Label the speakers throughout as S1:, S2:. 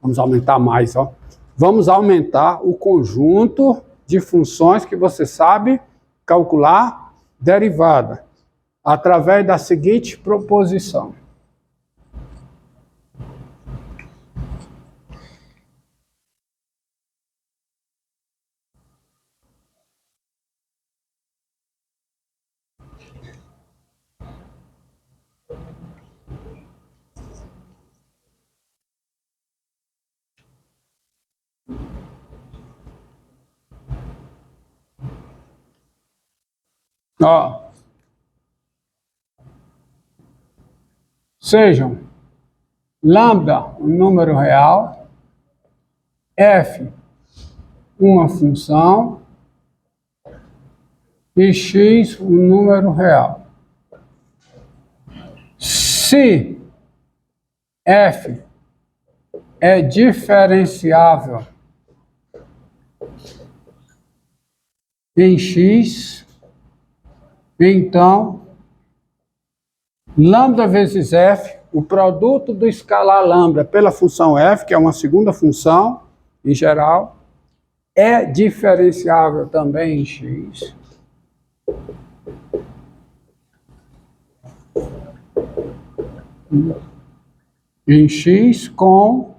S1: Vamos aumentar mais, ó. Vamos aumentar o conjunto de funções que você sabe calcular derivada através da seguinte proposição. Ó, sejam lambda um número real, f uma função e x um número real. Se f é diferenciável em x, então, lambda vezes f, o produto do escalar lambda pela função f, que é uma segunda função, em geral, é diferenciável também em x. Em x com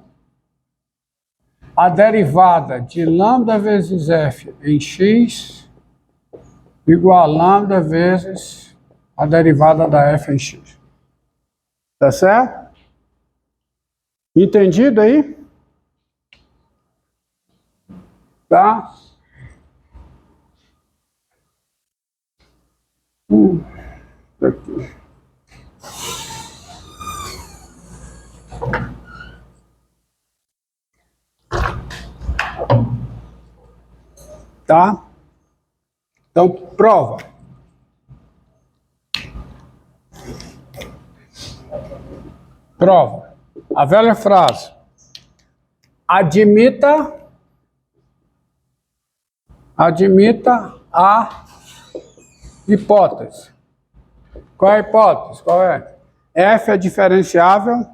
S1: a derivada de lambda vezes f em x igual a lambda vezes a derivada da f em x. Tá certo? Entendido aí? Tá? Aqui. Tá? Então, prova. Prova. A velha frase. Admita a hipótese. Qual é a hipótese? Qual é? F é diferenciável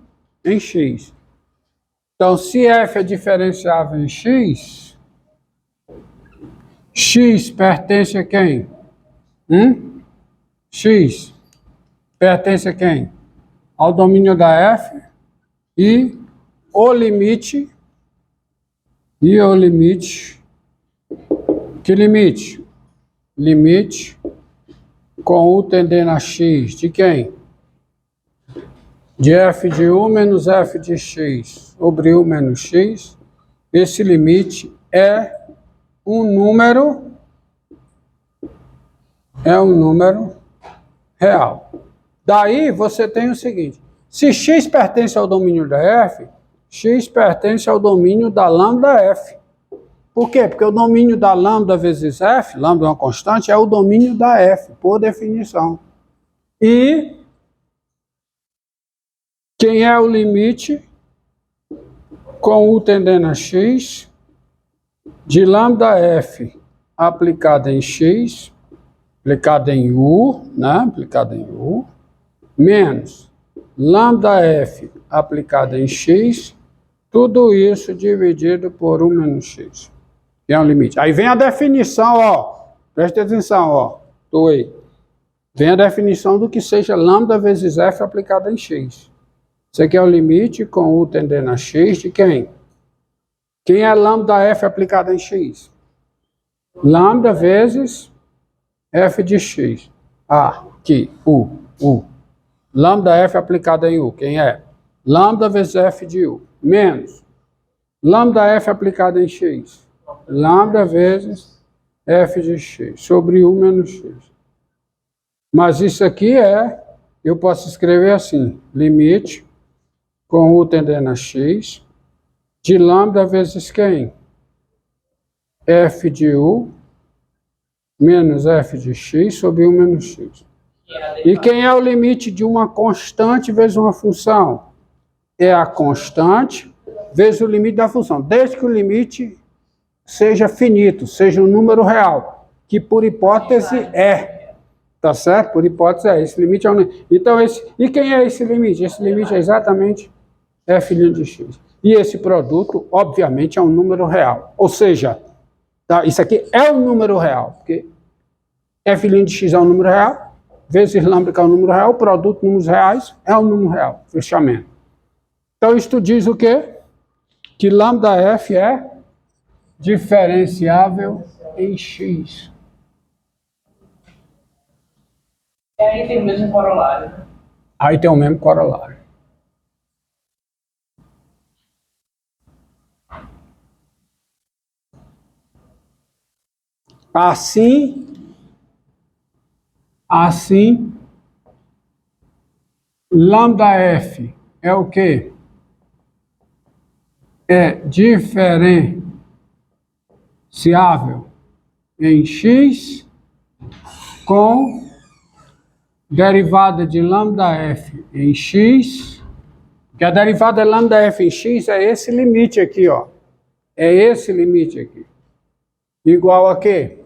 S1: em x. Então, se f é diferenciável em x, x pertence a quem? X pertence a quem? Ao domínio da f e o limite. Que limite? Limite com u tendendo a x de quem? De f de u menos f de x sobre u menos x. Esse limite é um número real. Daí você tem o seguinte: se x pertence ao domínio da f, x pertence ao domínio da lambda f. Por quê? Porque o domínio da lambda vezes f, lambda é uma constante, é o domínio da f, por definição. E quem é o limite com u tendendo a x de lambda f aplicada em x, aplicada em u, né? Aplicada em u, menos lambda f aplicada em x, tudo isso dividido por 1 menos x. Que é um limite. Aí vem a definição, ó. Presta atenção, ó. Tô aí. Vem a definição do que seja lambda vezes f aplicada em x. Isso aqui é o limite com u tendendo a x de quem? Quem é lambda f aplicada em x? Lambda vezes f de x. Aqui, u. Lambda f aplicada em u. Quem é? Lambda vezes f de u. Menos lambda f aplicada em x. Lambda vezes f de x. Sobre u menos x. Mas isso aqui eu posso escrever assim. Limite com u tendendo a x de lambda vezes quem? F de u menos f de x sobre u menos x. E quem é o limite de uma constante vezes uma função? É a constante vezes o limite da função. Desde que o limite seja finito, seja um número real, que por hipótese é. Tá certo? Por hipótese é. Esse limite é um limite. Então, e quem é esse limite? Esse limite é exatamente f' de x. E esse produto, obviamente, é um número real. Ou seja, tá, isso aqui é um número real, porque f' de x é um número real, vezes lambda que é um número real, o produto de números reais é um número real. Fechamento. Então, isto diz o quê? Que lambda f é diferenciável em x.
S2: E aí tem o mesmo corolário.
S1: Aí tem o mesmo corolário. Assim, lambda f é o quê? É diferenciável em x com derivada de lambda f em x, que a derivada de lambda f em x é esse limite aqui, ó. É esse limite aqui. Igual a quê?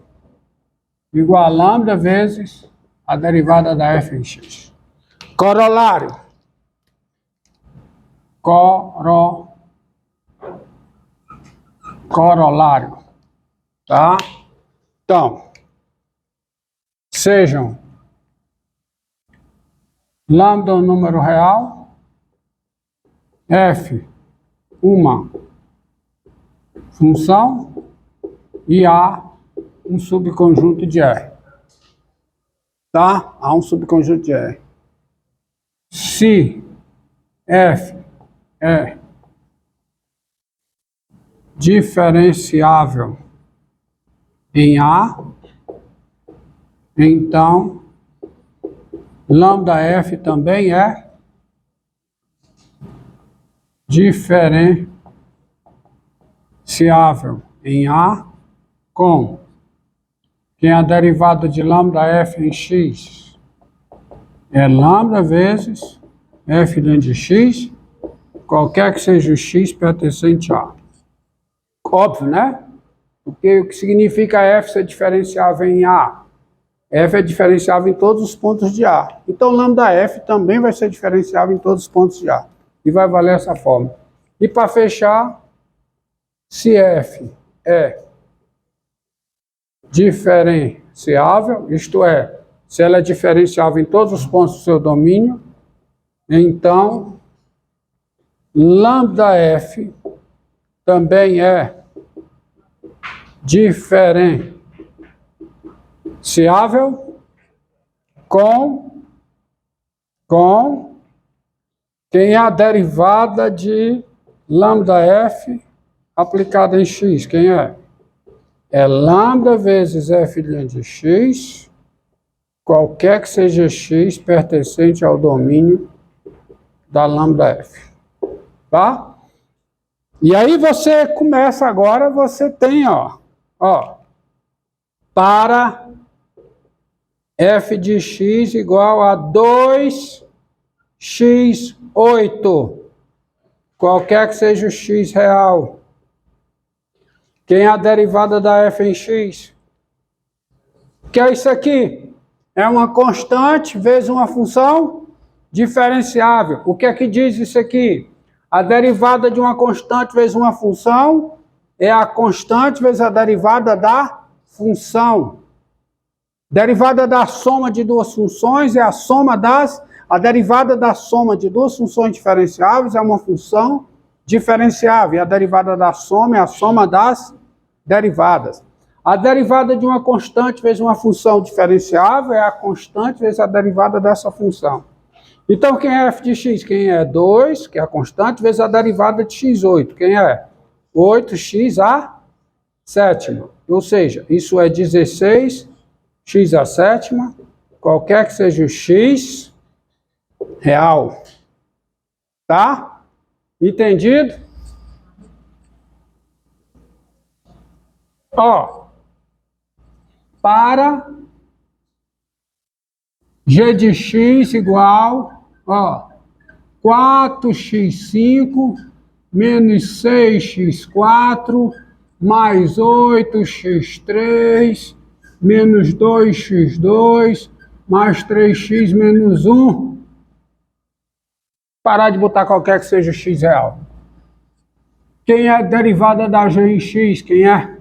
S1: Igual a lambda vezes a derivada da f em x. Corolário. Corolário. Tá? Então, sejam lambda um número real, f uma função e A um subconjunto de R. Tá? A um subconjunto de R. Se F é diferenciável em A, então lambda F também é diferenciável em A com que a derivada de lambda F em x é lambda vezes F de x, qualquer que seja o x pertencente a. Óbvio, né? Porque o que significa F ser diferenciável em A? F é diferenciável em todos os pontos de A. Então, lambda F também vai ser diferenciável em todos os pontos de A. E vai valer essa forma. E para fechar, se F é diferenciável, isto é, se ela é diferenciável em todos os pontos do seu domínio, então lambda F também é diferenciável com quem é a derivada de lambda F aplicada em x. Quem é? É lambda vezes f' de x, qualquer que seja x pertencente ao domínio da lambda f. Tá? E aí você começa agora, você tem, ó, para f de x igual a 2x8, qualquer que seja o x real. Quem é a derivada da f em x? Que é isso aqui? É uma constante vezes uma função diferenciável. O que é que diz isso aqui? A derivada de uma constante vezes uma função é a constante vezes a derivada da função. Derivada da soma de duas funções é a soma das... A derivada da soma de duas funções diferenciáveis é uma função diferenciável. E a derivada da soma é a soma das derivadas. A derivada de uma constante vezes uma função diferenciável é a constante vezes a derivada dessa função. Então, quem é f de x? Quem é 2, que é a constante, vezes a derivada de x8. Quem é? 8x a sétima. Ou seja, isso é 16x a sétima, qualquer que seja o x real. Tá? Entendido? Ó, para g de x igual, ó, 4x5 menos 6x4 mais 8x3 menos 2x2 mais 3x menos 1. Parar de botar qualquer que seja o x real. Quem é derivada da g em x? Quem é?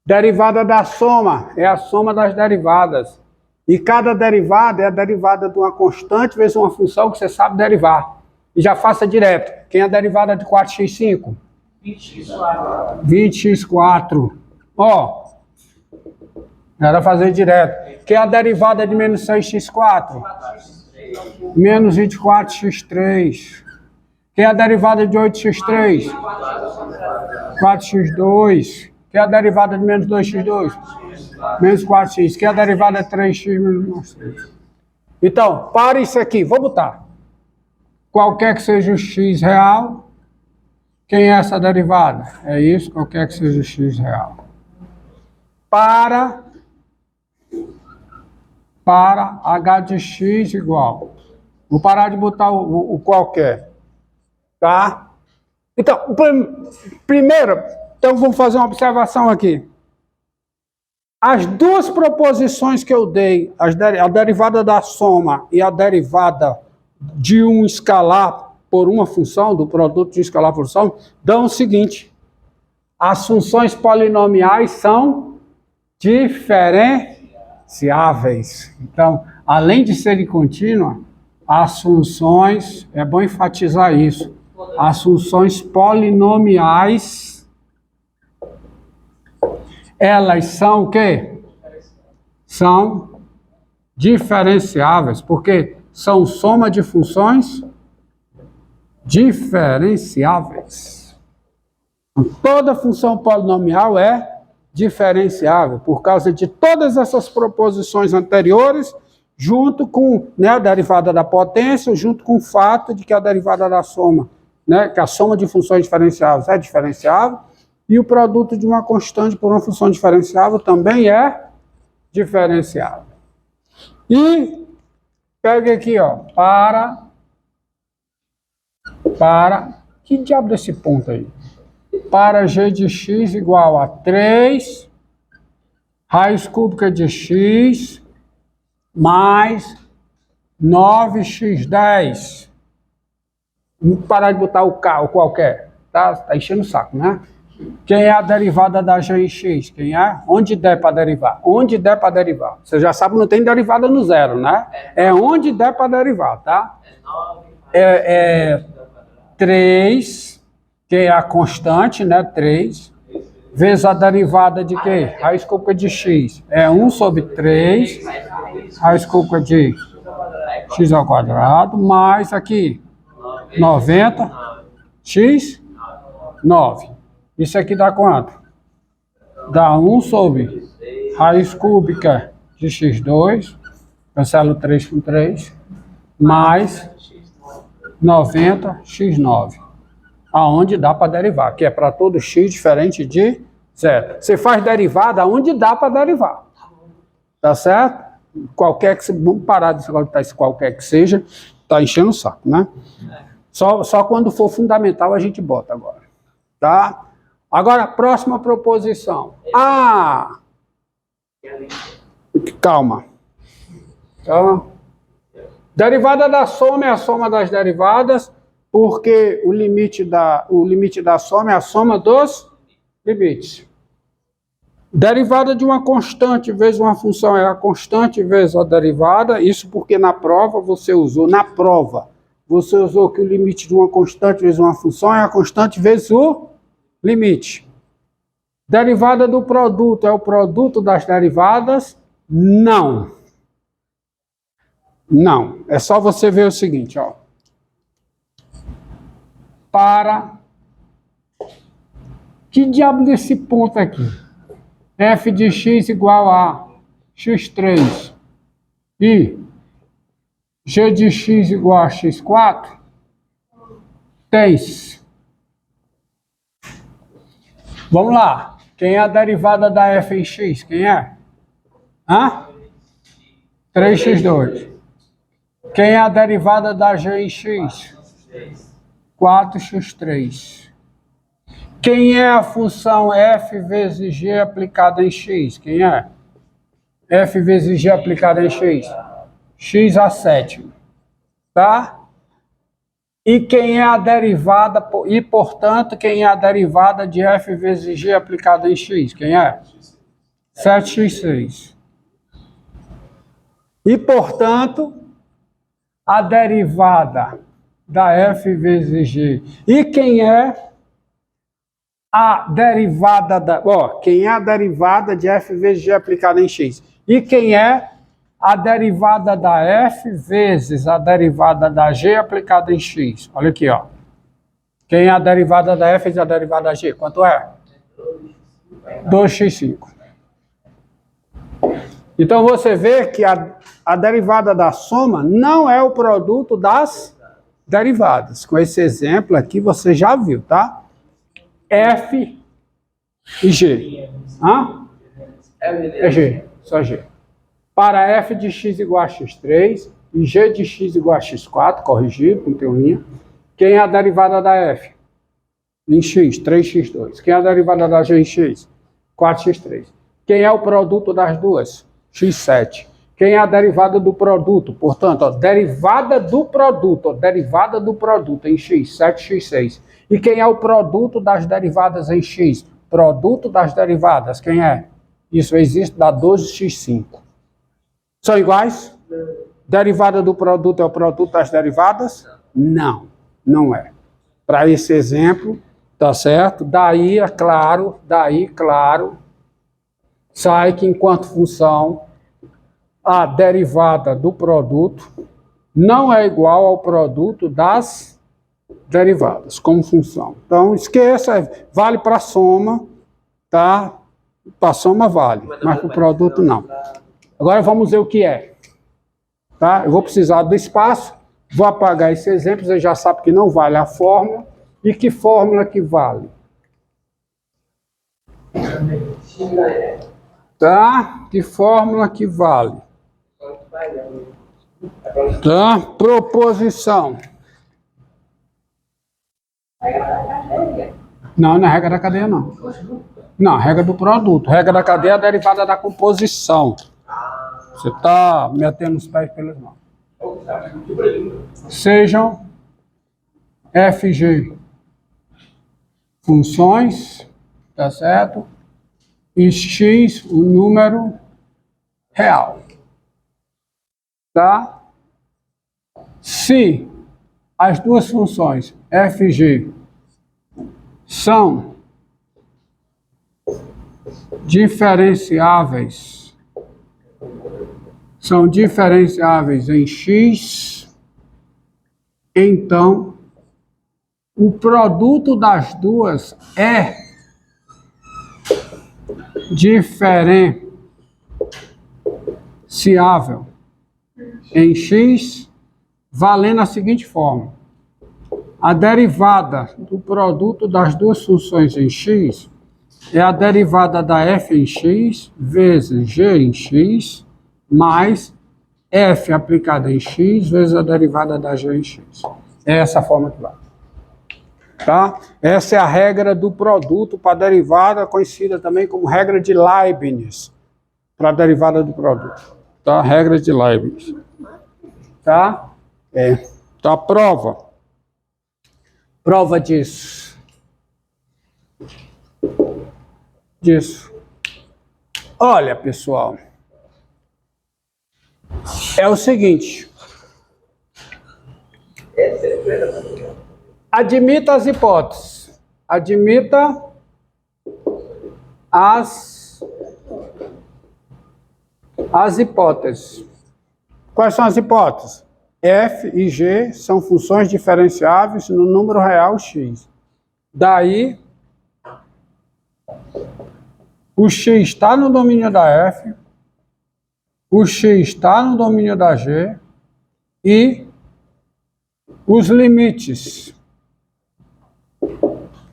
S1: Derivada da soma. É a soma das derivadas. E cada derivada é a derivada de uma constante vezes uma função que você sabe derivar. E já faça direto. Quem é a derivada de 4x5?
S2: 20x4.
S1: 20x4. Ó. Era fazer direto. Quem é a derivada de menos 6x4? Menos 24x3. Quem é a derivada de 8x3? 4x2. Quem é a derivada de menos 2x2? Menos 4x. Quem é a derivada de 3x menos 3? Então, para isso aqui. Vou botar. Qualquer que seja o x real. Quem é essa derivada? É isso, qualquer que seja o x real. Para h de x igual. Vou parar de botar o qualquer. Tá? Então, primeiro, então vamos fazer uma observação aqui. As duas proposições que eu dei, a derivada da soma e a derivada de um escalar por uma função, do produto de um escalar por função, dão o seguinte: as funções polinomiais são diferenciáveis. Então, além de serem contínuas, as funções, é bom enfatizar isso, as funções polinomiais, elas são o quê? São diferenciáveis, porque são soma de funções diferenciáveis. Toda função polinomial é diferenciável, por causa de todas essas proposições anteriores, junto com, né, a derivada da potência, junto com o fato de que a derivada da soma, né, que a soma de funções diferenciáveis é diferenciável, e o produto de uma constante por uma função diferenciável também é diferenciável. E pega aqui, ó, que diabo desse ponto aí? Para g de x igual a 3 raiz cúbica de x mais 9x10. Vamos parar de botar o qualquer. Tá enchendo o saco, né? Quem é a derivada da g em x? Quem é? Onde der para derivar. Onde der para derivar. Você já sabe que não tem derivada no zero, né? É onde der para derivar, tá? É 3, que é a constante, né? 3, vezes a derivada de quê? Raiz cúbica de x. É 1 sobre 3, raiz cúbica de x ao quadrado, mais aqui, 90, x, 9. Isso aqui dá quanto? Dá 1 sobre raiz cúbica de x2, cancelo 3 com 3, mais 90 x9. Aonde dá para derivar, que é para todo x diferente de zero. Você faz derivada aonde dá para derivar. Tá certo? Qualquer que vamos parar de botar esse qualquer que seja, tá enchendo o saco, né? Só quando for fundamental a gente bota agora. Tá? Agora, próxima proposição. Calma. Tá? Derivada da soma é a soma das derivadas, porque o limite da soma é a soma dos limites. Derivada de uma constante vezes uma função é a constante vezes a derivada, isso porque na prova você usou que o limite de uma constante vezes uma função é a constante vezes o limite. Derivada do produto é o produto das derivadas? Não. Não. É só você ver o seguinte, ó. Que diabo desse ponto aqui? F de x igual a x3 e g de x igual a x4 tens. Vamos lá. Quem é a derivada da f em x? Quem é? 3x2. Quem é a derivada da g em x? 4x3. Quem é a função f vezes g aplicada em x? Quem é? F vezes g aplicada em x? X a sétima. Tá? E quem é a derivada, e portanto, quem é a derivada de f vezes g aplicada em x? Quem é? 7x6. E portanto, a derivada da f vezes g. E quem é a derivada da... quem é a derivada de f vezes g aplicada em x? E quem é a derivada da f vezes a derivada da g aplicada em x? Olha aqui, ó. Quem é a derivada da f vezes a derivada da g? Quanto é? 2x5. Então você vê que a derivada da soma não é o produto das derivadas. Com esse exemplo aqui você já viu, tá? F e G. Hã? É G, só G. Para f de x igual a x3 e g de x igual a x4, corrigido, não tem linha, quem é a derivada da f? Em x, 3x2. Quem é a derivada da g em x? 4x3. Quem é o produto das duas? x7. Quem é a derivada do produto? Portanto, derivada do produto em x, 7x6. E quem é o produto das derivadas em x? Produto das derivadas, quem é? Isso existe, dá 12x5. São iguais? Derivada do produto é o produto das derivadas? Não, não é. Para esse exemplo, tá certo? Daí, claro, sai que enquanto função, a derivada do produto não é igual ao produto das derivadas, como função. Então, esqueça, vale para soma, tá? Para soma vale, mas para o produto não. Agora vamos ver o que é. Tá? Eu vou precisar do espaço, vou apagar esse exemplo, você já sabe que não vale a fórmula. E que fórmula que vale? Tá? Que fórmula que vale? Tá? Proposição. Não, não é regra da cadeia, não. Não, regra do produto. Regra da cadeia é a derivada da composição. Você está metendo os pés pelas mãos. Sejam FG funções, tá certo? E X o número real. Tá? Se as duas funções FG são diferenciáveis em x, então o produto das duas é diferenciável em x, valendo a seguinte forma: a derivada do produto das duas funções em x é a derivada da f em x vezes g em x mais f aplicada em x vezes a derivada da g em x. É essa forma que vai. Tá? Essa é a regra do produto para a derivada, conhecida também como regra de Leibniz, para a derivada do produto. Tá? Regra de Leibniz. Tá? Tá, prova. Prova disso. Olha, pessoal. É o seguinte. Admita as hipóteses. Admita as hipóteses. Quais são as hipóteses? F e G são funções diferenciáveis no número real x. Daí, o x está no domínio da F, o x está no domínio da G e os limites.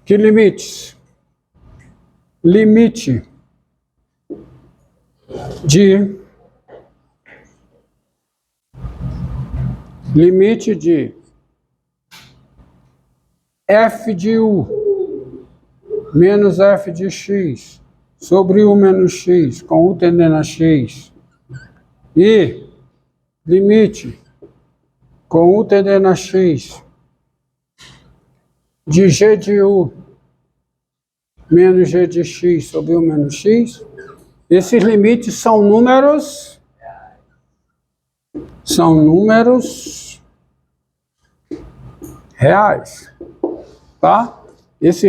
S1: Que limites? Limite de f de u menos f de x sobre u menos x com u tendendo a x e limite com u tendendo a x de G de U menos G de X sobre U menos X. Esses limites são números reais, tá? Esse